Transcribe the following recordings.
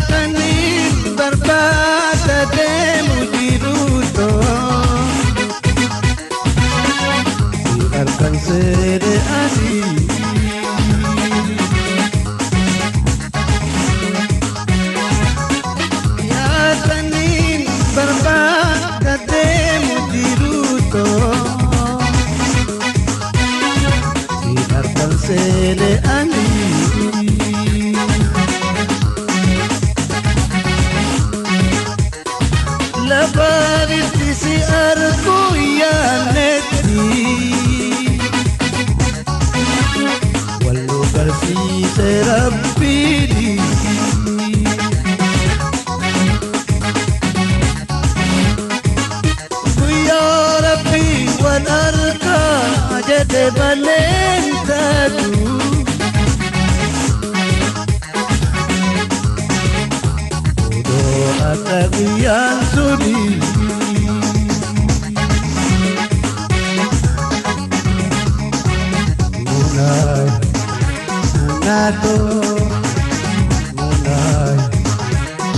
tanin barbata demu diruto alcancer así ya tanin barbata demu diruto alcancer así la parisi si arco ya neti wallo karsi terabbidi ya rabbi wal arka jade balentadu Atagian sudi Munai Munato Munai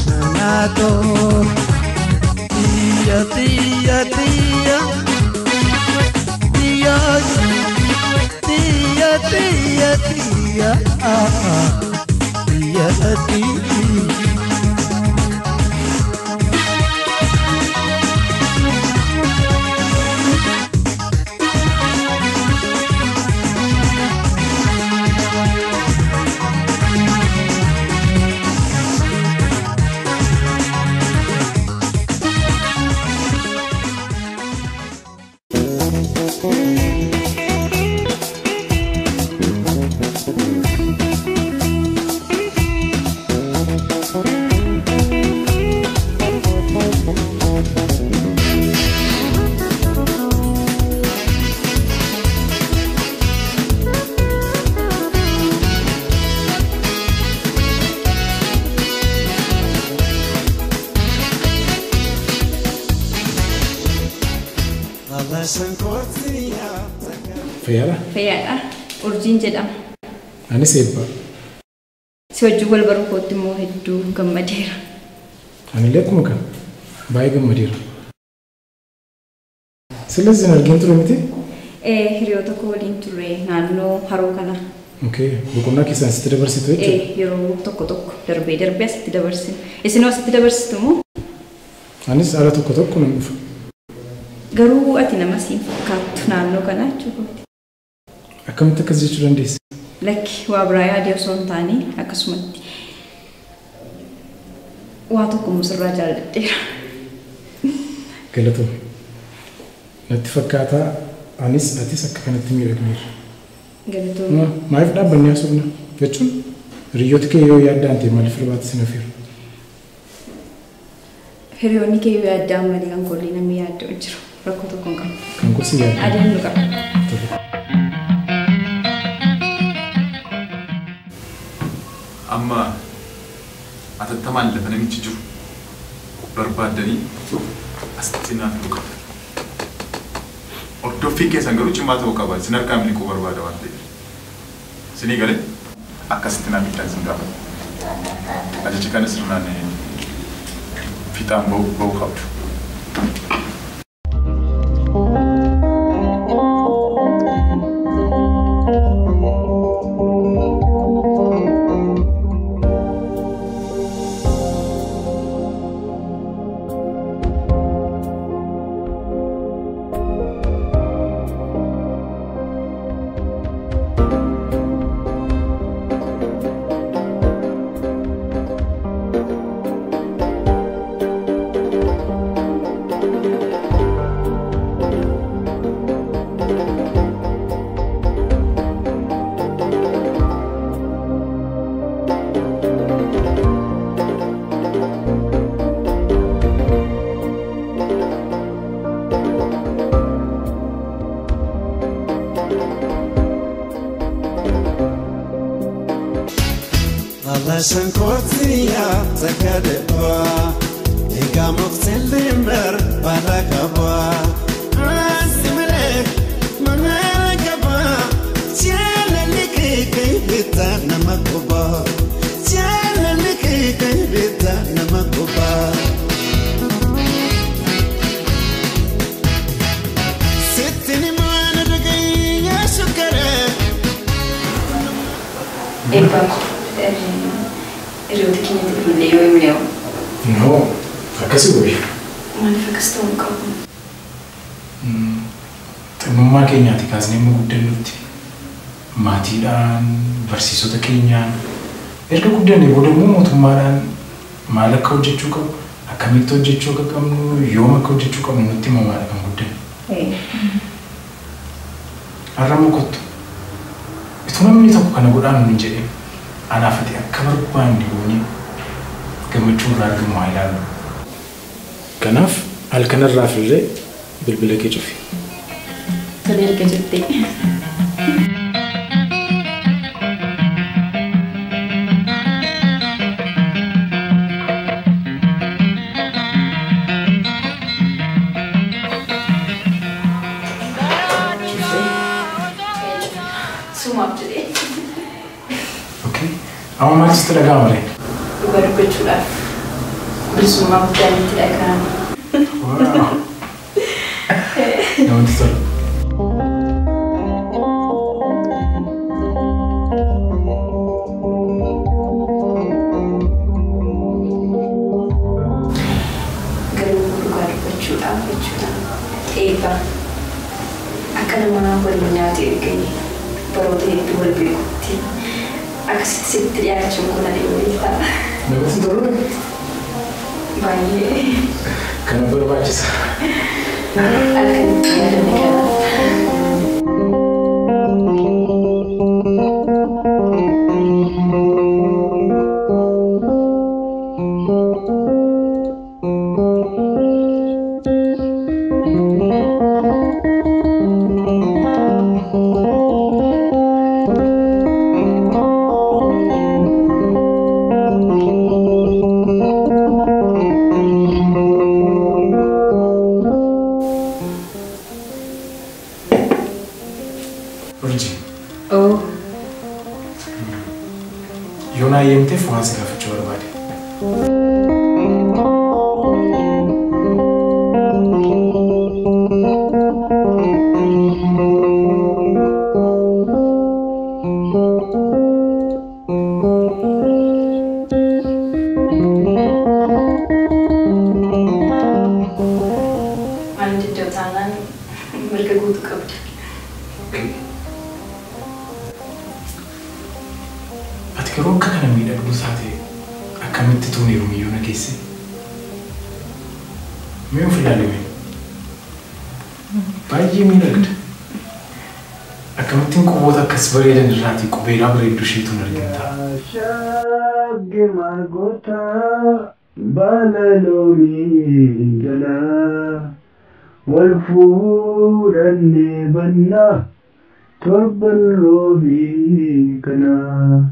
Munato Tia tia tia Tia Tia tia tia Tia tia Fayada urjin jedham ani seebba si wajju wal barukotti moo hedduu gammadeera ani lekkuma kan baay'ee gammadeera silazin argin ture miti hiriyoota koo waliin ture naannoo haroo kana okay boqonnaa keessan sitti dabarsitu jechuudha yeroo tokko darbee asitti dabarsin isinoo asitti dabarsitu moo anis ala tokko nan dhufa garuu ati nama siin fakkaattu naannoo kana jechuudha akkamitti akkas jechuu dandeessi lakki waa biraa yaadee osoo hin taane akkasumatti waa tokko musirraa jaalladheera galatoo natti fakkaataa anis atis akka kanatti miidhagneerra galatoo maaliif dhaabbannee haasofna jechuun hiriyoota kee yoo yaaddaan ta'e maaliif irbaata sin hafiiru hiriyoonni kee yoo yaaddaan malee kan kollee namni yaaddoo jiru rakkoo tokko hin qabu kan kursi yaadda adeemnu qaba amma atattamaan lafa namichi jiru barbaaddanii asitti naaf dhuqa. Ordoffii keessan garuu cimaa ta'uu qaba. Isin harkaa miliquu barbaada waan ta'eef. Isinii galee akkasitti naaf itti isin gaafata. Ajaji kana sirnaan fiixaan ba'uu qabdu. Sankotia zakadeba Egamok selimber barakaba Asimele manakaba Tiala liki kaibita namakuba Tiala liki kaibita billee yoo himne hoo? No, akkasii gobe. Maaliif akkas ta'uu qabu? Xinnummaa keenyaati kaasnee immoo guddannutti. Maatiidhaan, barsiisota keenyaan erga guddannee booda immoo mootummaadhaan maal akka hojjechuu qabu, akkamitti hojjechuu akka qabnu, yoom akka hojjechuu qabnu nutti himamaa kan guddanne. Har'a mukottu. Itu namni tokko kana godhaan nuun jedhee anaaf ati akka barbaanne goonee gammachuu irraa argamu haa ilaallu. Kanaaf halkanarraa firree bilbila kee cufi. Tole erga jettee. Amma maal sitti dhaga'ama malee? Dhugaa dubbachuudhaaf bilisummaa guddaan itti dhaga'ama. Namatti tola. Garuu dhugaa dubbachuudhaaf jechuudha. Eebba akka nama waliin nyaate erganii baroota hedduu wal beekutti. Akkasitti dhiyaachuun kun adeemee ta'a. Namatti tola. Baay'ee. Kana barbaachisa. Akkamitti yaadame kanaaf. Yoona ayyamteef waan si gaafachuu barbaade. Waan jettee taanaan mirga guutuu qabda. Yeroo akka kana miidhagduu taate akkamitti tuun heerumiyyuu na geesse? Mee of ilaalime? Baay'ee miidhagda. Akkamittiin quboota akkas bareedan irraatii qubeelaa bareedduu isheetuun argina. Shagge margoota baala loonii jalaa wal fuudhannee bannaa torban roobii kanaa.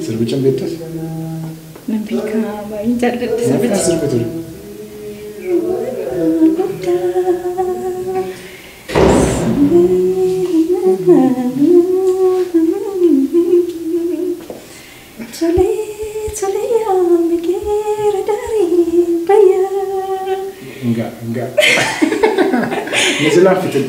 Sirbicha beektas? Nan beekaa baay'ee jaalladha sirbicha. Sirbi ture. Enggak. Ini jelas itu.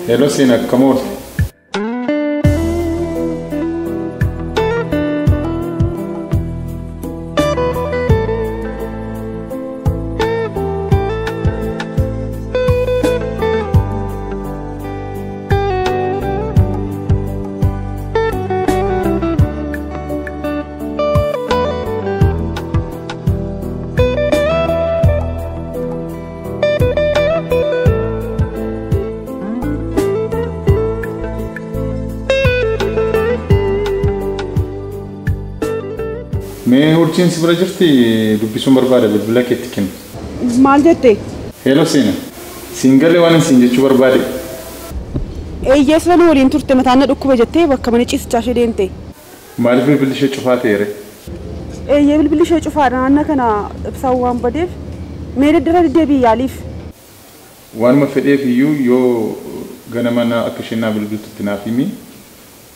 Hello Sina, come on. dubartiin si bira jirti dubbisuun barbaada bilbila keetti kennu. Maal jette? Hello Seena. Siingalee waan siin jechuu barbaade. Eeyyees lan waliin turte mataan na dhukkuba jettee bakka mana ciisichaa ishee deemte. Maaliif bilbilli ishee cufaa ta'eere? Eeyyee bilbilli ishee cufaadha naanna kana ibsaan waan badeef mee daddara deddeebii yaaliif. Waanuma fedheef iyyuu yoo ganama akka isheen naa bilbiltutti naaf himi.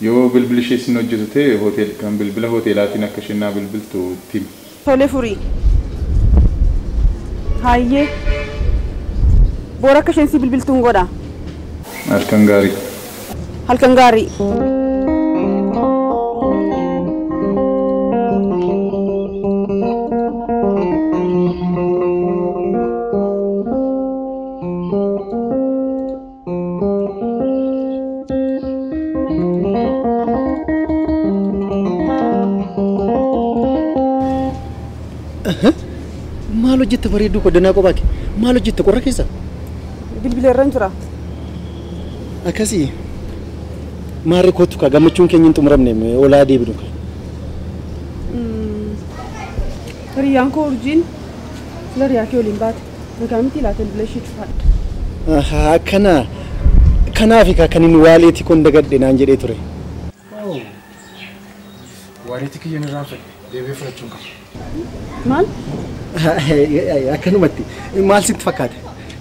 Yoo bilbilli ishee sin hojjetu ta'e hotel kan bilbila hoteelaatiin akka isheen naa bilbiltu timi. Tole furii. Hayyee. Boora akka isheen si bilbiltuun godha. Halkan gaarii. Halkan gaarii. Maal hojjette bareedduu koddanaa kophaa kee? Maal hojjette qorra keessa? Bilbileerran jira. Akkasii maarri kootu kaa gammachuun keenya hin xumuramne olaa deebinu kaa. Hiriyyaan koo urjiin sila hiriyaa kee waliin baate. Nagaa miti laata bilbila ishee cufaadha. Kanaafi kaa kan inni waaleetii kon dagadhe naan jedhee ture. Waaleetii kiyyaan irraan fedhe deebi'ee fudhachuun qaba. Maal? Akkanumatti maal sitti fakkaate?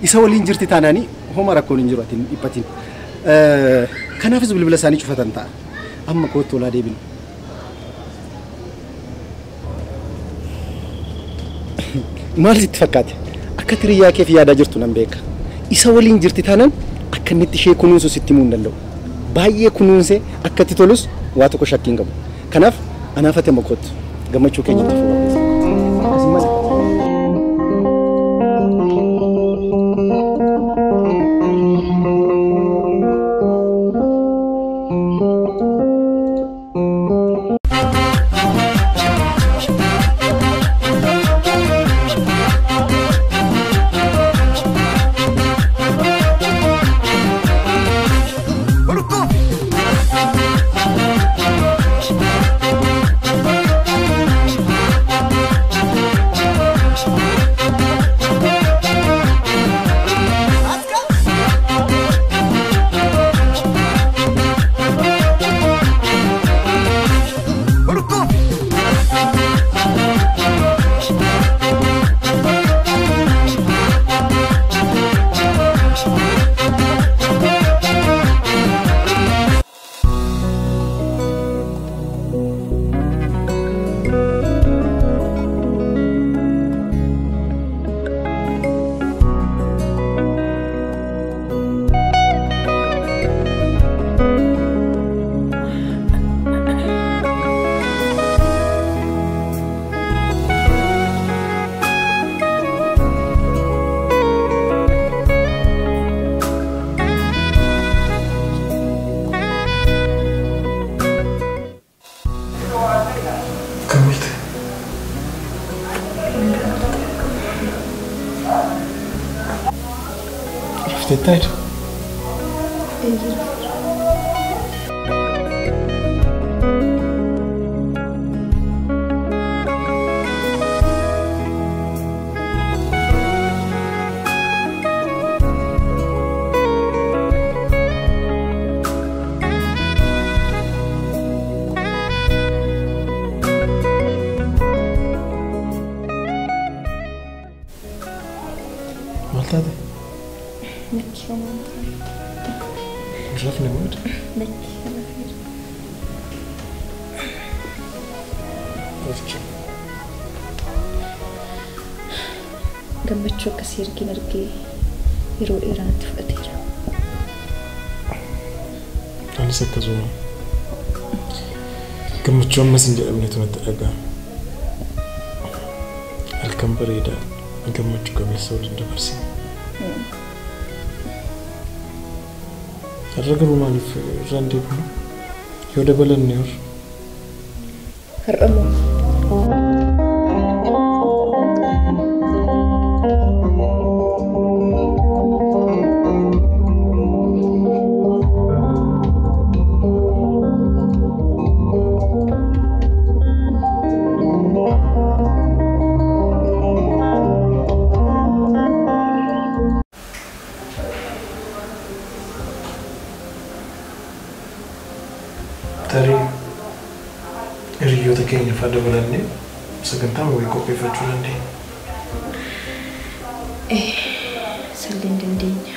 Isa waliin jirti taanaanii homa rakkoon hin jiru atiin dhiphatiin. Kanaafis bilbila isaanii cufatan ta'a. Amma kootti olaa deebinu. Maal sitti fakkaate? Akka hiriyaa keef yaadaa jirtu nan beeka. Isa waliin jirti taanaan akka inni ishee kunuunsu sitti himuu hin danda'u. Baay'ee kunuunsee akka itti tolus waa tokko shakkiin qabu. Kanaaf anaafate makoottu gammachuu keenya itti fuudha. Detalhe. Maltade. Rafne mood. Gammachuu akkasii argee yeroo dheeraatti fudhateera. Anis akkasuma gammachuu ammas hin jedhamnetu natti dhaga'ama. Halkan bareedaa gammachuu qabeessa waliin dabarsina. Har'a garuu maaliif irraan deebinu? Yoo dabalanne hor. Har'a moo? fada dabalanne sagantaa wayii qopheeffachuu dandeenya. Salleen dandeenya.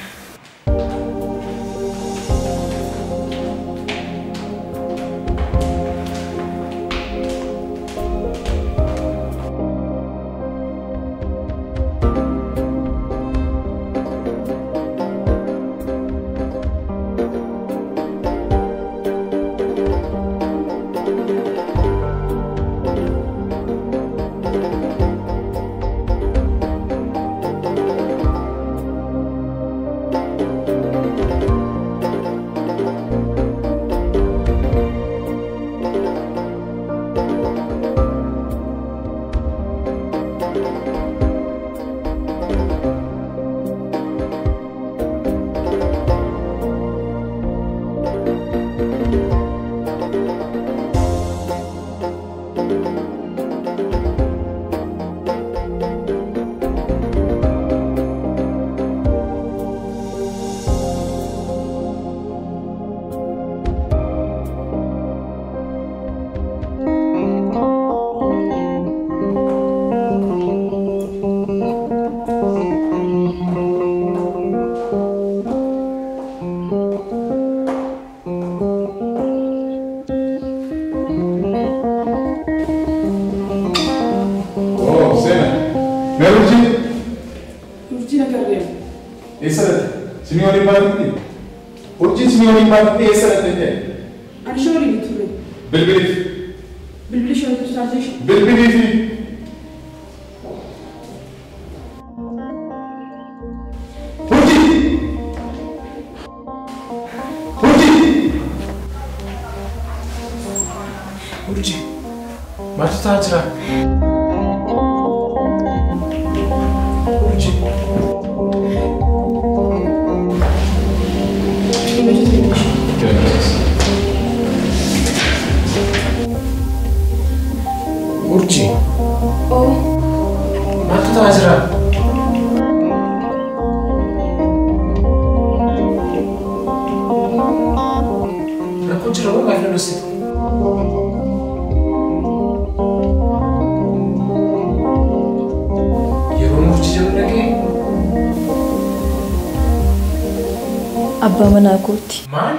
Abbaa manaa kooti. Maal?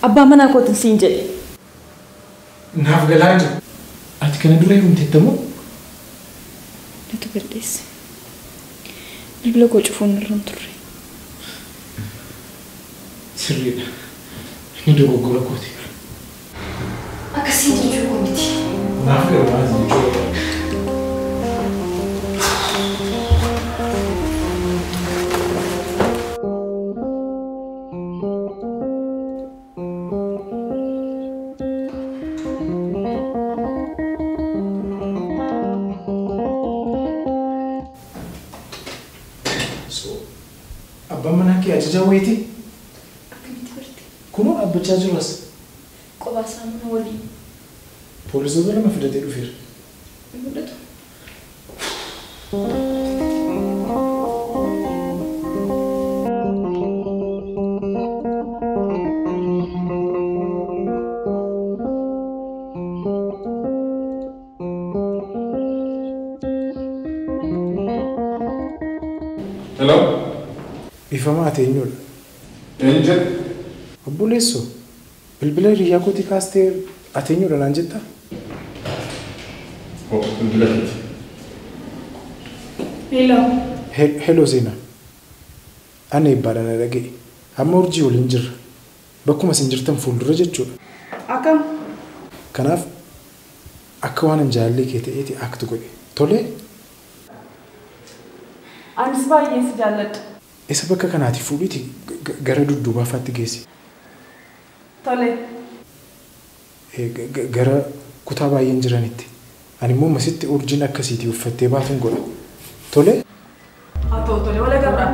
Abbaa manaa kootiin siin jedhe. Naaf galaa jiru. Ati kana dura heerumteettamoo? Natu balleesse. Bilbila koo cufuun irra hin turre. Sirriidha. Inni dogoggora kooti. Akkasii jechuu koo miti. Naaf galaa jechuudha. Abbaan manaa kee ajaja wayiiti? Akkamitti barte? Kunoo dhaabbachaa jiru as. Qobaasaa mana waliin. Poolisoota lama fidatee dhufeera. Hin mul'atu. Hello? Ifamaa ati eenyudha? Eenyu? Obboleessoo. Bilbila hiriyaa kootii kaastee ati eenyudha naan jettaa? Bilbila keeti. Hello. Hello Zeenaa. Ana ibbaadhaan na dhaga'e. Amma urjii waliin jirra. Bakkuma isin jirtan fuuldura jechuudha. Akkam? Kanaaf akka waan hin jaallee kee ta'eeti aktu godhe. Tolee? Anis baay'ee si jaalladha. Isa bakka kanaati fuudhiiti gara dudduubaafaatti geessi. Tole. Gara kutaa baay'een jiranitti. Ani immoo masitti urjiin akkasiitii uffattee baatuun godha. Tole? Haa ta'u tole wal agarra.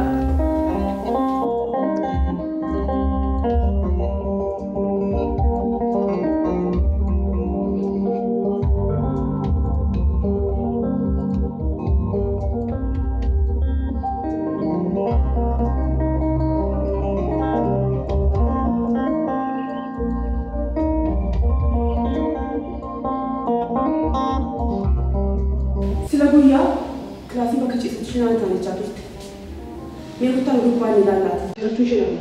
guyyaa kilaasii bakka ciisitti shinaan taa'achaa turte. Mee kutaan gubbaan ilaallaa. Jirtuu shinaan.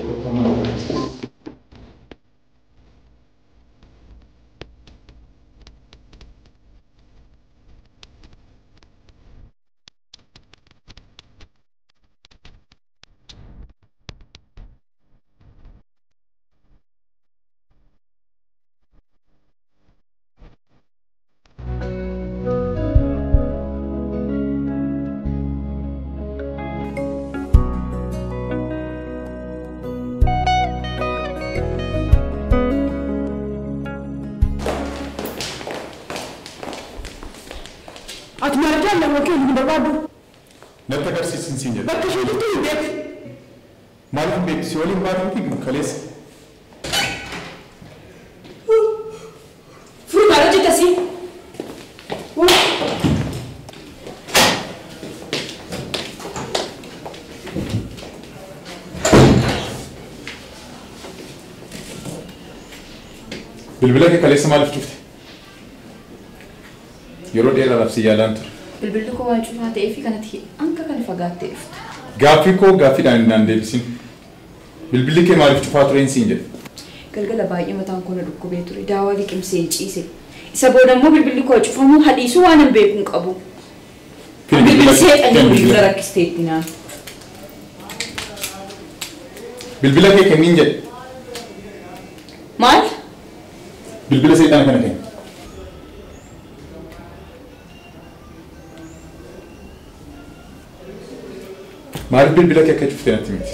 أتمنى أن أكون من الباب. نتكرر سنسينجر. بس شو تقول بيت؟ ما لهم بيت سؤالي ما لهم تيجي خلاص. فروت على جتاسي. بالبلاك خلاص ما لف شفتي. يرود إلى نفسي يالان تر. بالبلد كوا نشوفها تأفي كانت هي أنك كان فقط تأفت. غافي دان ديبسين. بالبلد كي ما لف شوفها ترين سينجر. قلقل باي متان كنا ركوبيتوري داوالي كم سيج إيسي. سبورنا مو بالبلد كوا نشوفها مو حديثو أنا بيكون أبو. بالبلد سيد أنا بقول لك استيتنا. بالبلد كي كمين جد. مال؟ بالبلد سيد أنا كنا كين. ما أعرف بالبلد كيف شفتي أنت ميت.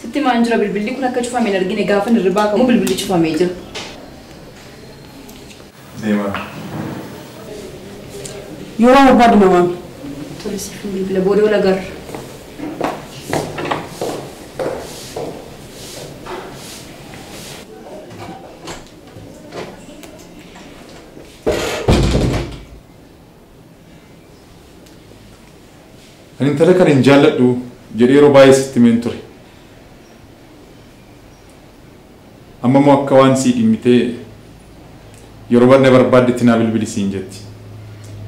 ستي ما أنجرا بالبلد كنا كشوفها من أرجعني قافن الرباك مو بالبلد شوفها ميجر. زي ما. يوم بعد ما. تولي سيفن بالبلد بوري ولا جر. أنا ترى كان جالد دو جري ربايس تمنتوري. أما ما كوان سيد ميته يروبر نبر بعد تنابل بلسين جت.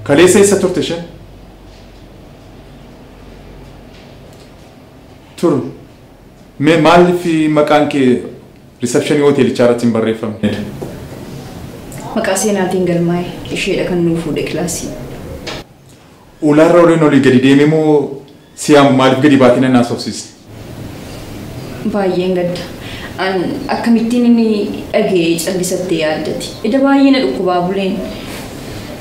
كليسة ستورتشة. تور مال في مكان كي ريسبشن يوتي لشارة تمبريفم. مكاسينا تينجل ماي إشي لكن نوفو دكلاسي. ولا رولين ولي قدي ديمي مو سيام مالف قدي باتنا الناس أوسيس. باين قد أن أكملتني أجيج اللي ستيادتي. إذا باين الأكوابولين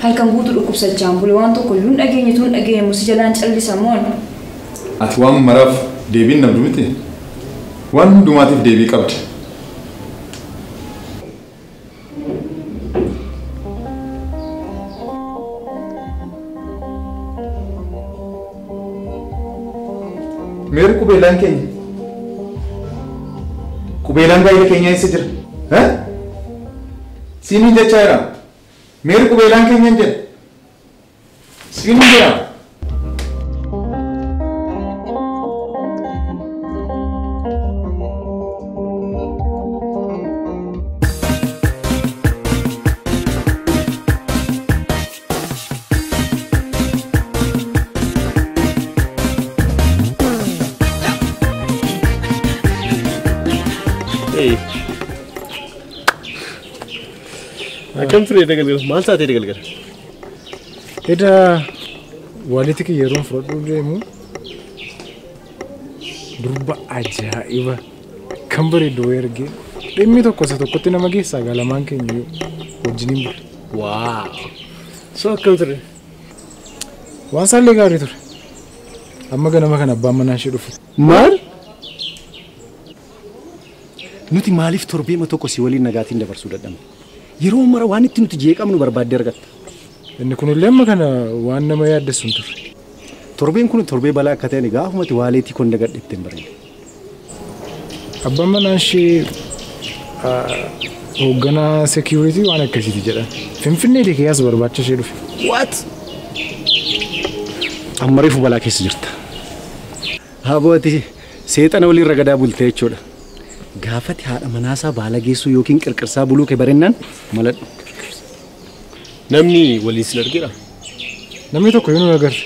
هل كان بود الأكوب سجامبولي وانتو كلون أجي يتون أجي مسجلان اللي سامون. أتوام مرف ديبين نبدومتي. وان دوماتي ديبي كابت. मेरे कुबेलान के कुबेलान का ये कहीं ऐसे जर हैं सीनी जे चाहेगा मेरे कुबेलान के ये जर सीनी जरा كم فريدة قال ما ساعتي قال إذا والدتك يروم فرد وجيمو دربا عجائبة كم بري دويرجي إمي تو كوسة تو كتير ما جيسا قال ما كان يو وجنين بول واو سو كم فريدة وانسال لي قاري تور أما كان أبا ما ناشيرو مال نوتي مالف تربية ما تو كوسي ولي نجاتين دبر سودا دم يروم مرة واني تنو تجيك أمنو برباد درجات إن كنا لما كان وانا ما يعد السنتر تربية كنا تربية بلا كتاني قاه ما تواليتي كون دقت التمرين أبا ما ناشي وجنا security وانا كشيء تجرا فين ليك يا زبر باتش شيء what أمريفو بلا كيس جرت هابوتي سيتنا ولي رجدا بولتي شولا قافت هذا مناسب بالا جيسو يوكين كركرسا بلو كبرنن ملد نمني ولي سلرجرا namni tokko yoo nu agarre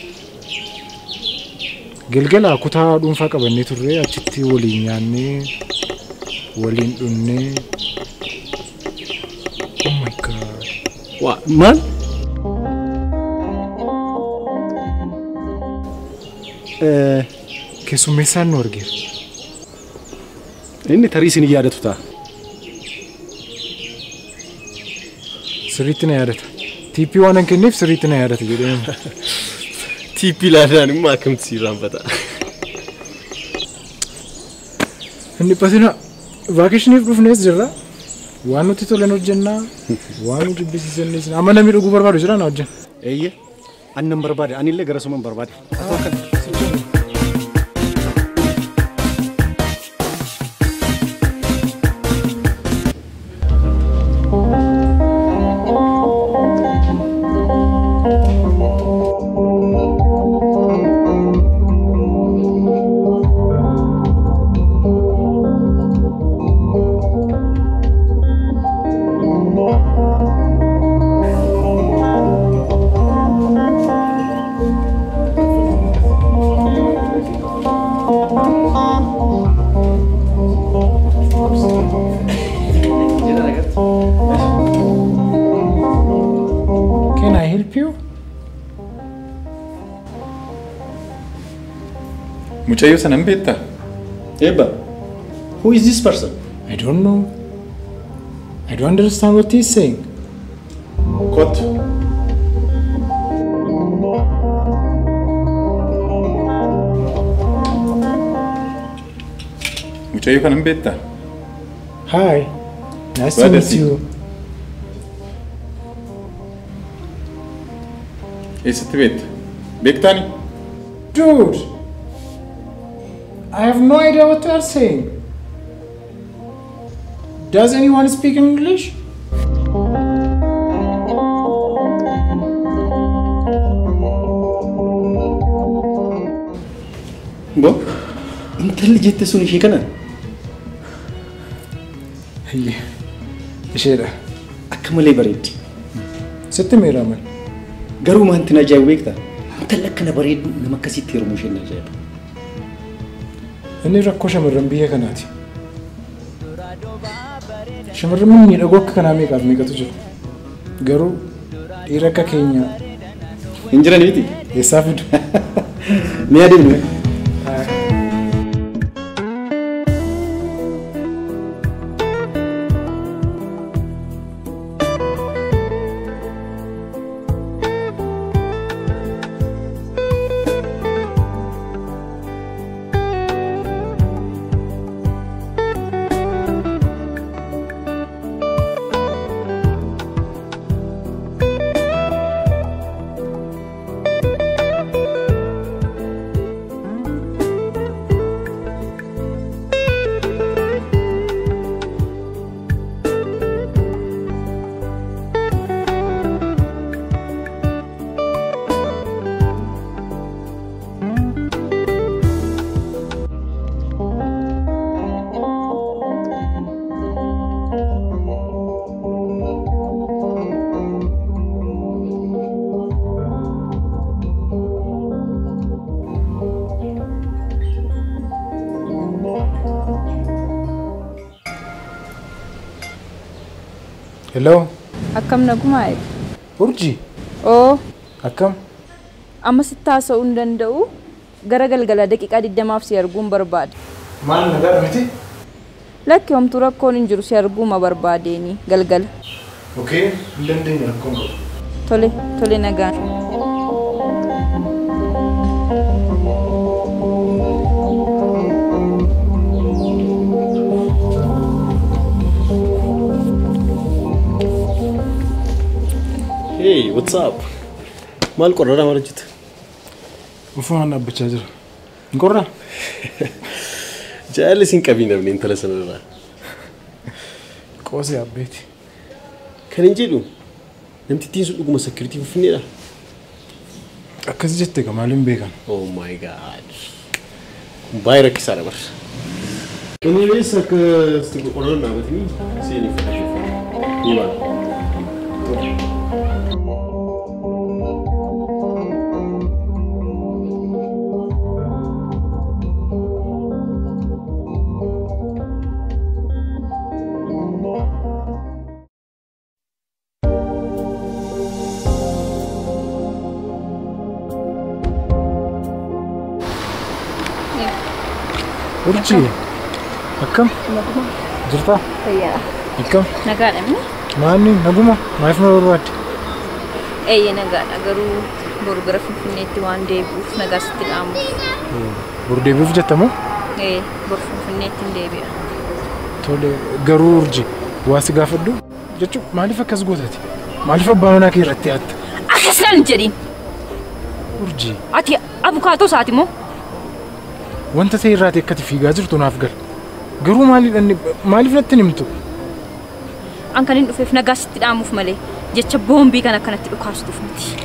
galgala kutaa dhuunfaa qabannee turre achitti waliin nyaannee waliin dhunnee oh my god maal keessummeessaan nu argeera. inni tarii isin yaadatu ta'a. Sirriitti na yaadata. TP waan an kenneef sirriitti na yaadata jedhee. TP laadhaan immoo akkamitti si raanfata. Inni patina vaakeshiniif dhufnees jirra. Waan nuti tolan hojjennaa waan nu jibbisiisannis amma namni dhuguu barbaadu jira na hojjenna. Eeyyee annan barbaade anillee gara suman barbaade. Can I help you? Muchayo sanan beektaa? Eba, who is this person? I don't know. I don't understand what he's saying. Kot. Muchayo kanan beektaa? Hi. Nice to Where meet is he? you. Eessatti beekta? Beektaani? Dude, I have no idea what you are saying. Does anyone speak English? Bo, intalli jette sun ishee kana Hey, isheedha. akka malee bareeddi. Sitti miiraman. Garuu maanti na ajaa'ibu beektaa? Intalli akkana bareedu nama akkasitti heerumuu isheen na ajaa'iba. Inni rakkoo shamarran biyya kanaati. Shamarran miidhagoo akka kanaa meeqaaf meeqatu jiru. Garuu dhiira akka keenya Hin jirani miti? eessaa fidu? Mee adeemnu? Hello, Akkam nagumaa? Urjii. Oo, Akkam? amma sitti haasa'uu hin danda'u. Gara galgala daqiiqaa 20 si arguun barbaade. Maal nagaa miti? Lakki homtuu rakkoon hin jiru si arguuma barbaadeeni galgala. Okay, hin dandeenya rakkoon qabu. Tole, tole nagaan. Hey, what's up? Maal qorraa maal hojjeta? Ufumaan dhaabbachaa jira. Hin qorraa? Jaalli siin qabii namni intala sanarraa. Qoosee abbeeti. Kan hin jedhu namtittiin sun dhuguma sekiriitii finfinneedha. Akkas jette ka maaliin beekan? Oh my god. Baay'ee rakkisaadha bara. Anyways akka isti qorraa dhaabatanii seenii fudhachuu. Ni maal? Urjii akkam jirtaa? Fayyaa. Akkam Nagaadha mi? maanni naguma maaf na barbaadde? Nagaadha garuu boru gara Finfinneetti waan deebi'uuf nagaa sitti dhaamu. Boru deebi'uuf jettamoo? Boru Finfinneetti hin deebi'a. Tole garuu urjii waa si gaafadhu jechuun maaliif akkas gootati? Maaliif abbaa manaa kee irratti haatta? Akkas naan jedhin. Urjii Ati abukaatoo isaati moo? wanta ta'e irraati akkati fiigaa jirtu naaf gal. Garuu maaliif natti hin himtu? An kan hin dhufeef nagaa sitti dhaamuuf malee jecha boombii kan akkanatti dhukaastuuf miti.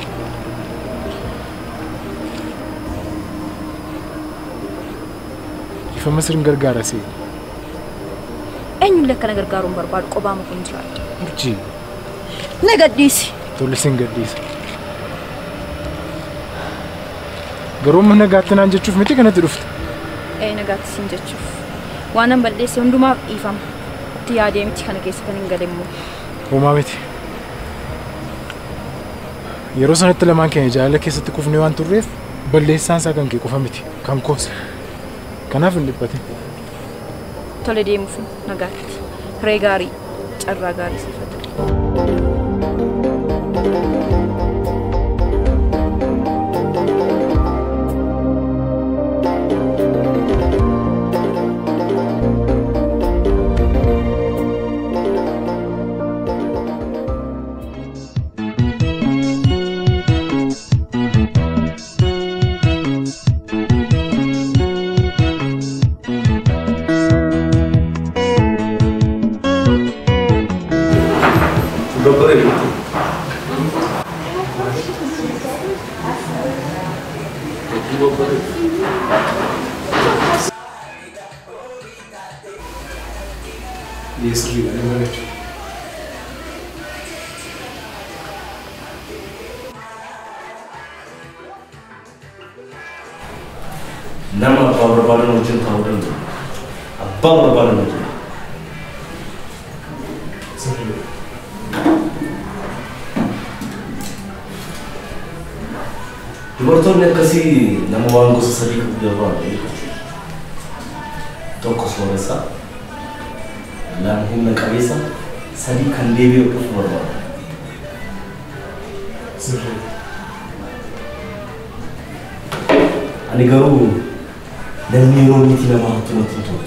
Ifama sirn gargaara see. Eenyullee akkana gargaaruun barbaadu qobaama kun jiraadha. Urjii Na gadhiisi. tole sin gadhiisa. Garuu amma nagaatti naan jechuuf miti kanatti dhufte. Nagaatti siin jechuuf. Waan an balleesse hundumaaf dhiifama. Itti yaadee miti kana keessa kan hin galemmoo. Homaa miti. Yeroo sanatti lamaan keenya jaalala keessatti kufnee waan turreef balleessaan isaa kan kee qofa miti kan koos. Kanaaf hin dhiphate. Tole deemuuf nagaatti. Ree gaarii carraa gaarii siifata. Nama abbaa barbaadan wajjin ta'uu danda'u. Abbaa barbaadan wajjin. Dubartoonni akkasii nama waan gosa sadii qabu barbaadu. Tokko sooressa, lama humna qabeessa, sadii kan deebi'ee dhufu barbaadu. Ani garuu namni yeroo miti nama hattu natti hin tolu.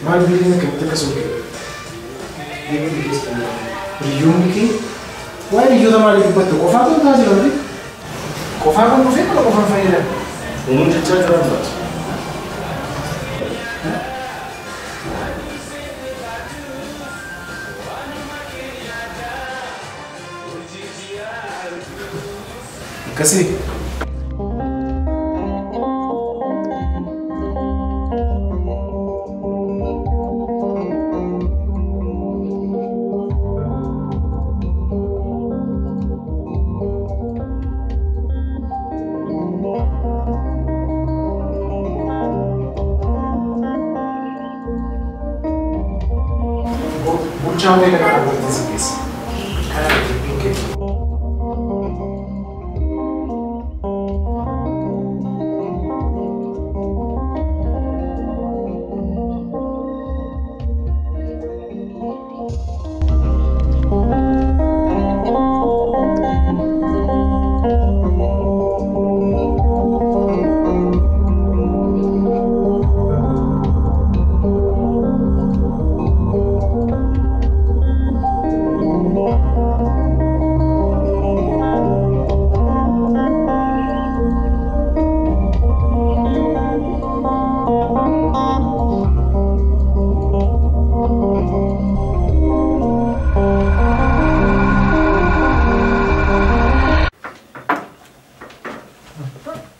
Maal biyyeen akkamitti akkasuma ga'e? Deemee biyyeessan hiriyoonni kee waa'ee biyyoota maalii dubbatte qofaa kan ta'a jira malee qofaa kan dhufee kana qofaan fayyadamu. Uumuun jechaa jiran taatu. Akkasii. Bulchaan meeqa kan agartee si keessa? Kan agartee kee.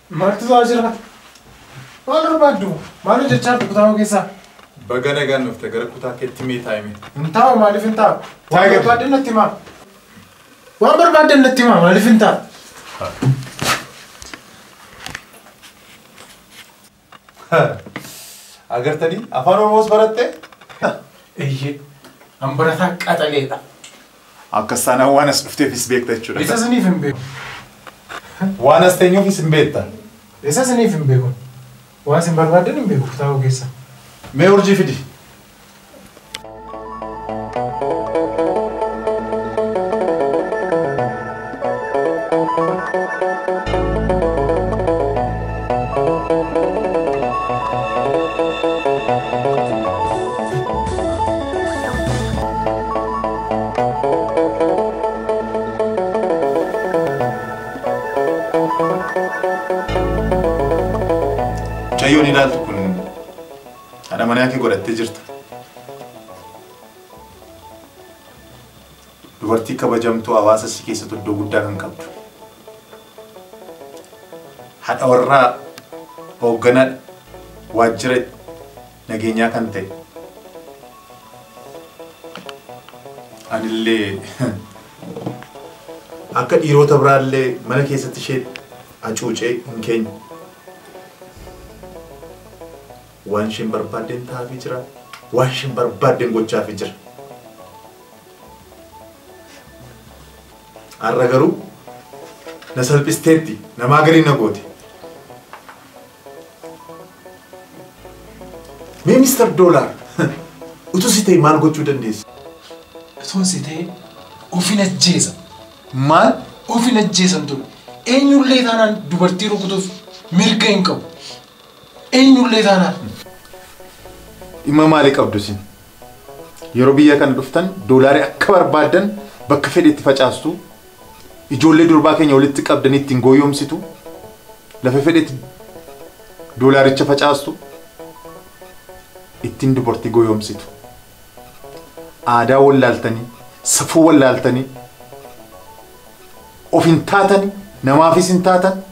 Maaltu ta'aa jira? Maal barbaaddu? Maal hojjechaa jirtu kutaa keessa? Bagana gan nufte gara kutaa keetti mee taa'ime. Hin taa'u maaliif hin taa'u? Waan barbaadde natti himaa. Waan barbaadde natti himaa maaliif hin taa'u? Agartanii afaan Oromoos baratte? Eeyyee. An barataa qaxaleedha. Akka sanaan waan as dhufteefis beekta jechuudha. Isa siniif hin beeku. Waan as teenyuufis hin beekta. Isa siniif hin beeku. Waan isin barbaaddan hin beeku kutaa ogeessa. Mee urjii fidi. Chayyoon ilaaltu kun haadha manaa kee godhattee jirta. Dubartii kabajamtuu hawaasa si keessatti iddoo guddaa kan qabdu. Haadha warraa hoogganaa waajjira nageenyaa kan ta'e. Anillee akka dhiirota biraallee mana keessatti ishee hacuucee hin keenye. Waan isheen barbaadden taa'aafii jira. Waan isheen barbaadden gochaafii jira. Har'a garuu na salphisteetti namaa galii na goote. Mee Mr. Dollar utuu si ta'e maal gochuu dandeessa? Utuu si ta'e ofin ajjeesa. Maal? Ofin ajjeesan ture. Eenyullee taanaan dubartii rukutuuf mirga hin qabu. Eenyullee taanaan. Dhimma maalii qabdu sin? Yeroo biyya kana dhuftan doolaarii akka barbaaddan bakka fedhetti facaastu. Ijoollee durbaa keenya walitti qabdan ittiin gooyomsitu. Lafa fedhetti doolaaricha facaastu. Ittiin dubartii gooyomsitu. Aadaa wallaaltanii, safuu wallaaltanii, of hin taatanii, namaafis hin taatan.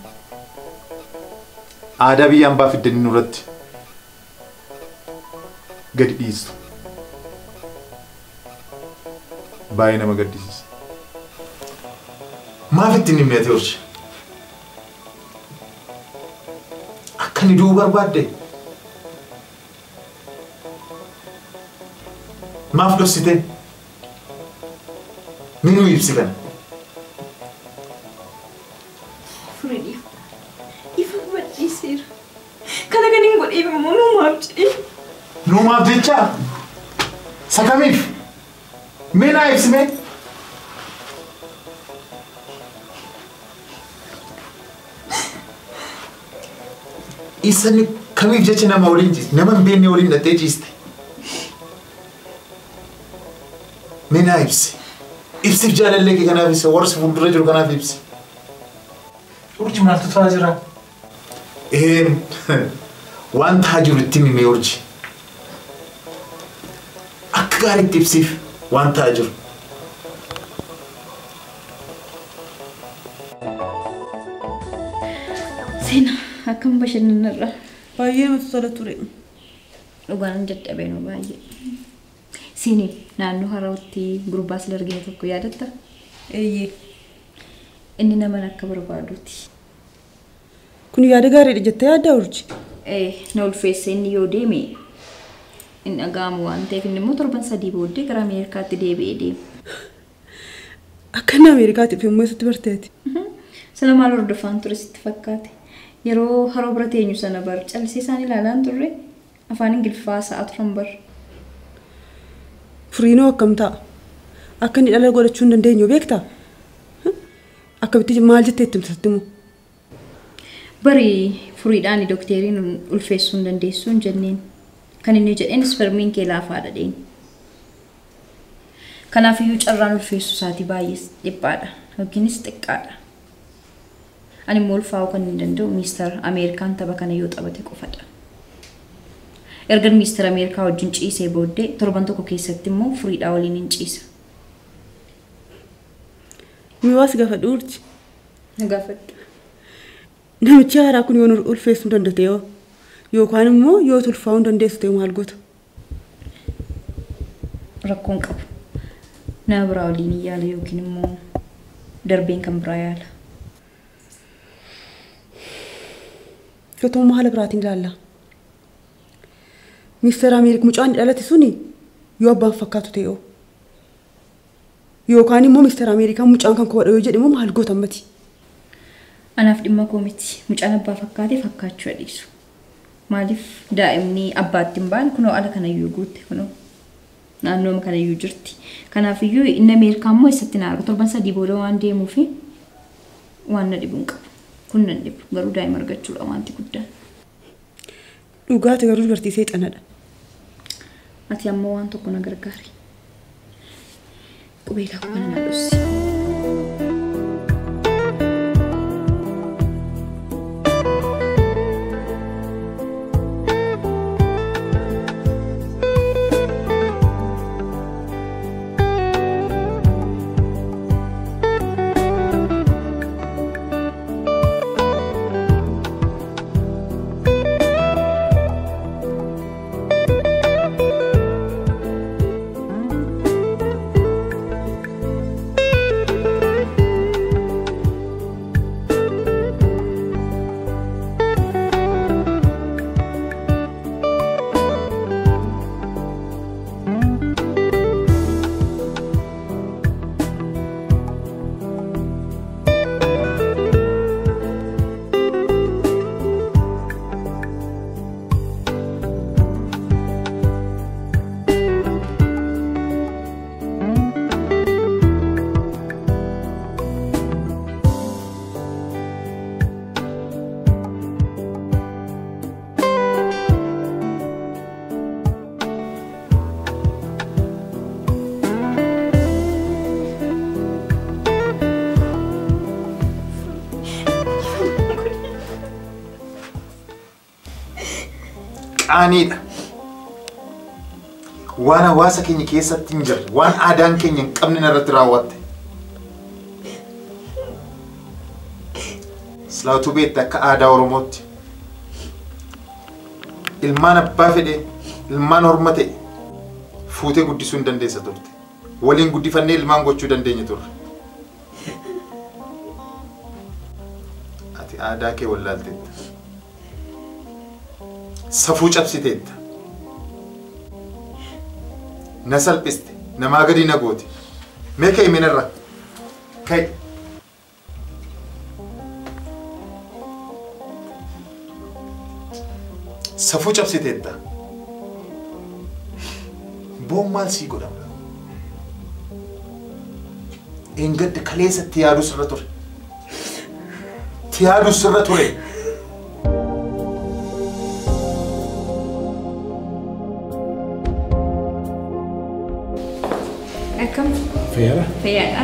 Aadaa biyya hambaa fiddanii nurratti gadi dhiistu. Baay'ee nama gaddisiisa. Maaf ittiin himne ati horshi? Akka ni du'uu barbaadde? Maaf dhoksite? Minuu ibsi kana? Freddy, ifa badhiiseera. Kana kan hin godheef immoo nuumaaf jedhee. Nuumaaf jecha sakamiif mee naa ibsime. Isani kamiif jecha nama waliin ciiste? Nama hin beekne waliin dhattee ciiste? Mee naa ibsi. Ibsiif jaalallee kee kanaaf ibsi. Warra si fuuldura jiru kanaaf ibsi. Urji maaltu ta'aa jira? Waan ta'aa jiru itti himi mee urji. Akka gaariitti ibsiif waan ta'aa jiru. Seenaa akkam bashannanarra. Baay'ee namatti tola ture. Dhugaan dadhabee nu baay'ee. Siinii naannoo Harawutti gurbaa sila argine tokko yaadatta? Eeyyee. Inni nama akka barbaaduuti. Kun yaada gaariidha jettee yaaddaa urji? Na ulfeesse inni yoo deeme inni dhaga'amu waan ta'eef inni immoo torban 3 booddee gara Ameerikaatti deebi'ee deema. Akka inni Ameerikaatiif yommuu eessatti barteeti? Sana maal hordofaan ture sitti fakkaate? Yeroo haroo bira teenyu sana bar callisee isaan ilaalaan turre afaan Ingiliffaa sa'a turan bar. Furiinoo akkam ta'a? Akka inni dhala godhachuu hin dandeenyu beektaa? Akkamitti maal jettee itti himtatti immoo? Bari furiidhaan dokteeriin ulfeessuu hin dandeessuu hin jenneen. Kan inni jedheen spermiin kee laafaadha dheen. Kanaaf iyyuu carraan ulfeessuu isaatii baay'ee dhiphaadha yookiinis xiqqaadha. Ani immoo ulfaa'uu kan hin danda'u Mister Ameerikaan tapha kana yoo taphate qofadha. Erga Mister Ameerikaa wajjin ciisee booddee torban tokko keessatti immoo furiidhaa waliin hin ciisa. Miwaas gaafadhu urji. Na gaafadhu. Namichi haaraa kun yoo ulfeessuu danda'e yookaan immoo yoo ulfaa'uu dandeessu ta'e maal goota? rakkoon qabu. Nama biraa waliin yaala yookiin immoo darbeen kan biraa yaala. Yootuma haala biraatiin ilaalla. Mister Ameerik mucaan dhalate suni yoo abbaan fakkaatu ta'e yookaan immoo Mister Ameerikaan mucaan kan koo yoo jedhe immoo maal gootan mati. Anaaf dhimma koo miti. Mucaan abbaa fakkaatee fakkaachuu dhiisu. Maaliif daa'imni abbaatti hin baane kunoo ala kanayyuu guutte kunoo naannooma kanayyuu jirti. Kanaafiyyuu inni Ameerikaa immoo eessatti na argu torban sadii booda waan deemuufi waan na dhibu hin qabu. Kun nan dhibu garuu daa'ima argachuudha wanti guddaan. Dhugaati garuu dubartii seexanadha. Ati ammoo waan tokko na gargaari. Qubee kakuu kana na dhossi. Qaaniidha. Waan hawaasa keenya keessatti hin jirre, waan aadaan keenya hin qabne irratti raawwatte. Silaatuu beekte akka aadaa Oromootti ilmaan abbaa fedhe, ilmaan horma ta'e fuutee guddisuu hin dandeessa turte. Waliin guddifannee ilmaan gochuu dandeenya turre. Ati aadaa kee wallaalteetta. Safuu cabsiteetta. Na salphiste, namaa gadi na goote. Mee ka'e minirra. Ka'e. Safuu cabsiteetta. Boon maal sii godhama? Engadde kaleessatti yaaduu sirra ture. Yaaduu sirra ture. Akkam? Fayyaadha? Fayyaadha.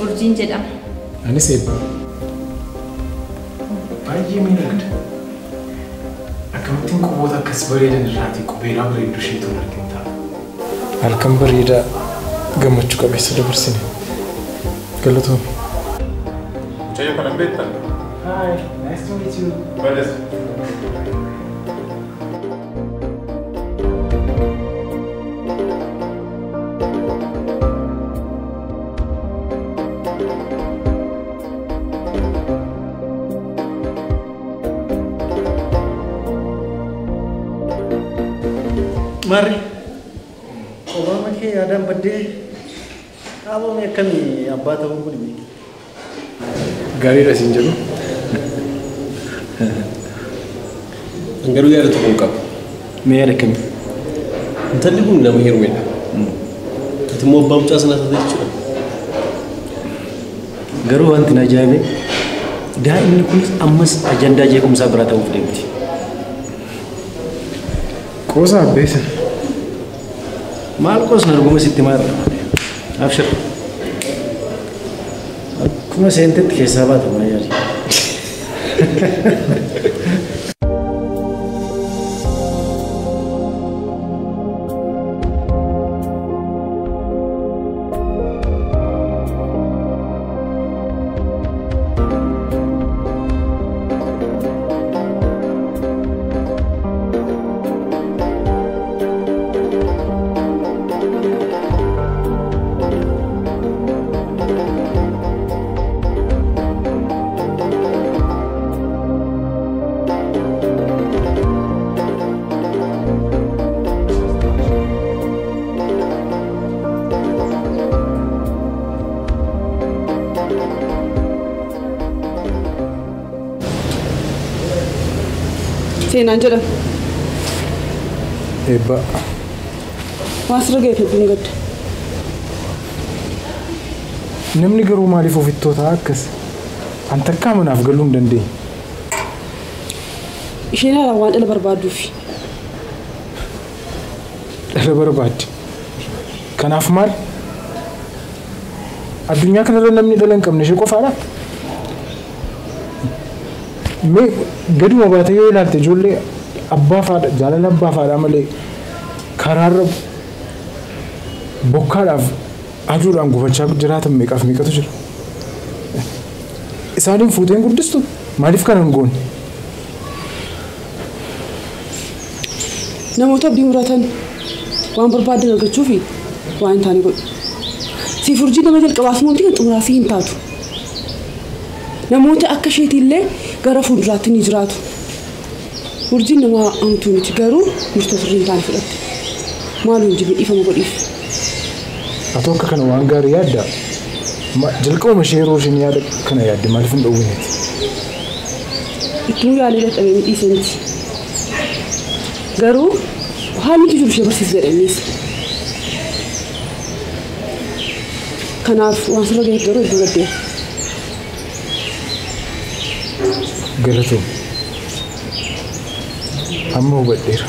Urjiin jedhama. Anis eebba. Baay'ee miidhagda. Akkamittiin quboota akkas bareedan irraatii qubeelaa bareedduu isheetu arginta. Halkan bareedaa gammachuu qabeessa dabarsine. Galatoomi. Mucayyoo kana beektan? Hi, nice to meet you. Bades. Mari, obama ke ada badde, apa me kami abba tahu pun ini. Gaarii dha siin jedhu. Garuu yaada tokko hin qabu. Me ada kami. Intalli kun nama heerumeedha. Ati immoo abbaa mucaa sanaa taate jechuudha. Garuu wanti na ajaa'ibe daa'imni kunis ammas ajandaa jeequmsaa biraa ta'uuf deemti. Qoosaa abbeessa. Maal qoosna arguma sitti maarra. Abshir. Akkuma seentetti keessaa baata maa yaali. Seenaan jedhama. Eebba. Waasirra ga'e hedduun gadda. Namni garuu maaliif ofittootaa akkas? An takkaa manaaf galuu hin dandeenye. Isheen haala waan dhala barbaaduufi. Dhala barbaadde. Kanaaf maal? Addunyaa kanarra namni dhala hin qabne ishee qofaadha. Mee gaduma baatee yoo ilaalte ijoollee abbaa faadha jaalala abbaa faadhaa malee karaarra bokkaadhaaf aduudhaan gufachaa jiraatan meeqaaf meeqatu jira. Isaaniin fuuteen guddistu maaliif kana hin goone? Namoota abdii muratan waan barbaadan argachuu fi waan hin taane godhu. Siif urjii nama jalqabaas mooti kan xumuraa fi hin taatu. Namoota akka isheetiillee gara fuulduraatti ni jiraatu. Urjiin nama amtuu miti garuu murtoo sirrii hin taane fudhatte. Maaloo hin jibin dhiifama godhiif. Ati akka kana waan gaarii yaadda. Jalqabuma ishee yeroo isheen yaada kana yaadde maaliif hin dhowwineeti? Ittuu yaalii dadhabee midhiise miti. Garuu haalli jiru ishee barsiisa jedhaniis. Kanaaf waan sirra ga'eef garuu iddoo gaddeera. Galatoo. Amma hubadheera.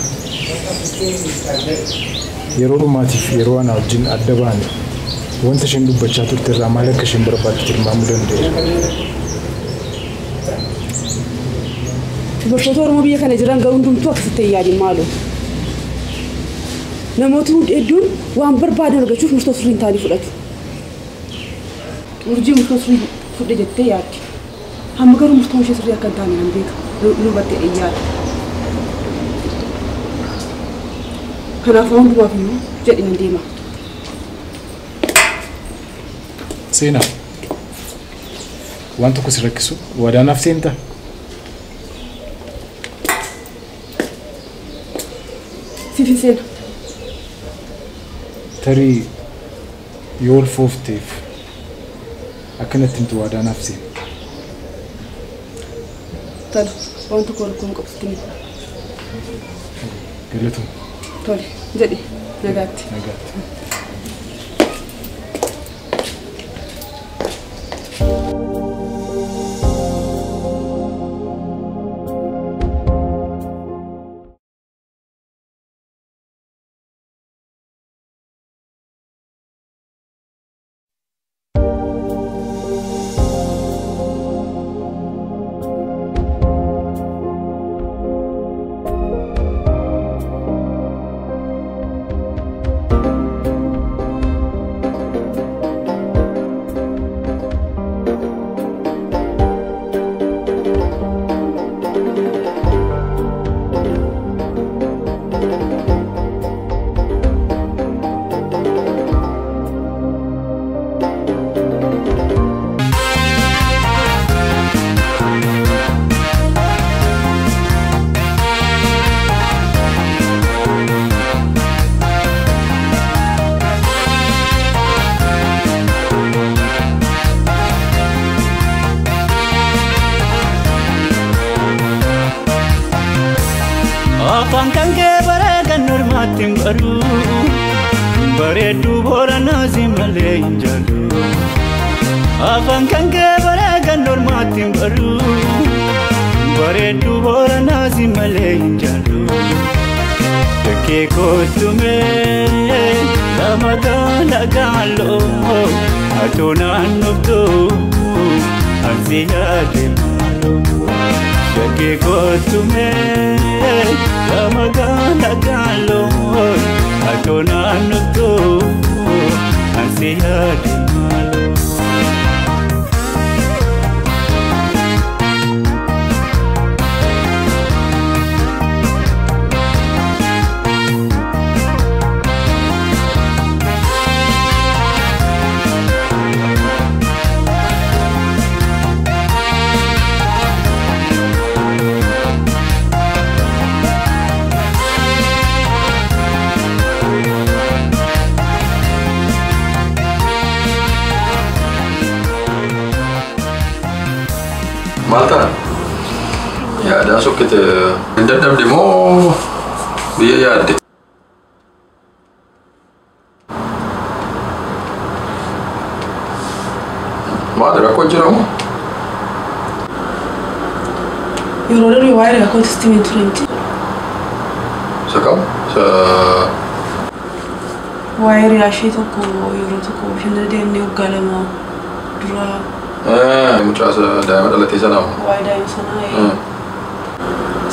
Yeroo dhumaatiif yeroo ana wajjin adda baane wanta isheen dubbachaa turte irraa maal akka isheen barbaaddu tilmaamuu danda'eera. Dubartoota Oromoo biyya kana jiran garuu hundumtuu akkasitti hin yaadin maaloo. Namooti hedduun waan barbaadan argachuuf murtoo sirrii hin taane fudhatu. Urjii murtoo sirrii fudhe jettee yaaddi. Hamma garuu murtoon ishee sirrii akka hin taane nan beeka. Lubattee dhiyyaadha. Kanaaf waan dubaaf immoo jedhi nan deema. Seenaa. Waan tokko si rakkisu waadaanaaf seenta. Siifin seena. Tarii yoo ulfoofteef akkanatti himtu waadaanaaf seena. Tole waan tokko rakkoon qabsitti ni. Galatoo. Tole jedhi nagaatti. Nagaatti. Afaan kan kee bareedan normaatti hin baru bareedduu booranaas malee hin jaallu. Afaan kan kee bareedan normaatti hin baru bareedduu booranaas malee hin jaallu. Bakkee koostumee lama gaala gaaloo atoo naannoftuu ansi yaade maaloo. Bakkee koostumee lama gaala gaaloo atoo naannoftuu ansi yaade maaloo. Malta, ya Ada sokit dadam demo biya yaadde. Maal rakkoo jiramu? Yeroo darbee waa'ee rakkoo testimee ture miti. Sakam? Waa'ee riyaashee tokko yeroo tokko bashannana deemnee waggaa lama dura. Mucaasa daa'ima dhalatee sanaa. Waa'ee daa'ima sanaa.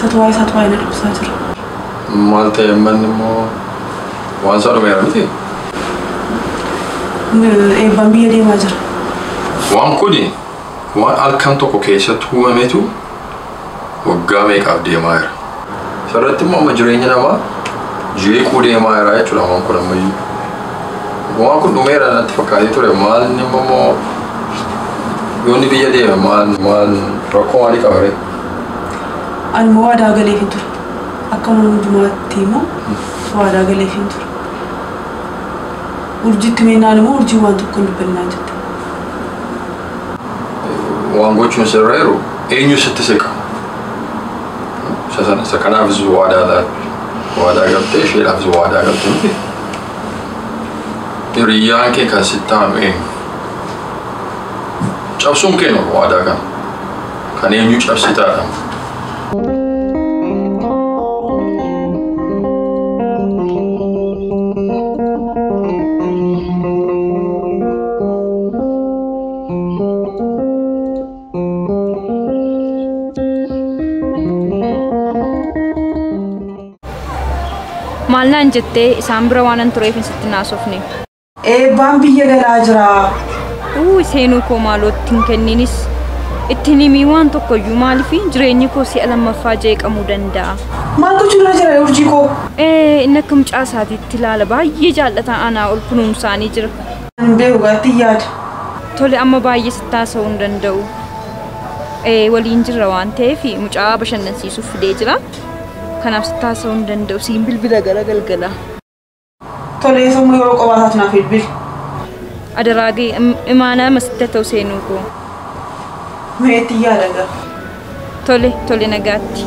Isaatu waa'ee na dubbisaa jira. Maal ta'e manni immoo waan isaa dhumeera miti? Eebbaan biyya deemaa jira. Waan kuni waan halkan tokko keessatti uumametu waggaa meeqaaf deemaa jira. Sarratti immoo amma jireenya namaa jeequu deemaa jira jechuudha waan kun ammayyuu. Waan kun dhumeera natti fakkaatee ture maal inni immoo yoonni biyya deeme maal rakkoo maalii qaba ree? Ani immoo waadaa galeef hin ture. Akka hundumaatti immoo waadaa galeef hin ture. Urjiitti meenaan immoo urjii waan tokko hin dubbannaa jette. Waan gochuun sirreeru eenyu sitti siqa? Isa kanaafis waadaa galtee isheedhaafis waadaa galtee miti. Hiriyyaan kee kan sitti haame eenyu? Cabsuun kee noo waadaa kana. Kan eenyu cabsitaadha? Maalnaan jettee isaan bira waanan tureef hin sitti naasofne. Eebbaan biyya galaa jira. Seenuu koo maalootti hin kenninis ittiin himii waan tokkoyyuu maaliif jireenyi koo si'a lammaffaa jeeqamuu danda'a. Maal gochuun irra jira urjii koo? Inni akka mucaa isaatiitti ilaala baay'ee jaallataa anaa ol kunuunsaanii jira. Hin beeku gaatti yaada. Tole amma baay'ee sitti haasa'uu hin danda'u. Waliin jirra waan ta'eef mucaa bashannansiisuuf fidee jira. Kanaaf sitti haasa'uu hin danda'u siin bilbila gara galgala. Tole sammuu yeroo qobaataatu naaf bilbil. Adaraagee imaanaa masitti ta'u seenuu koo. Meetti yaada gaa. Tole nagaatti.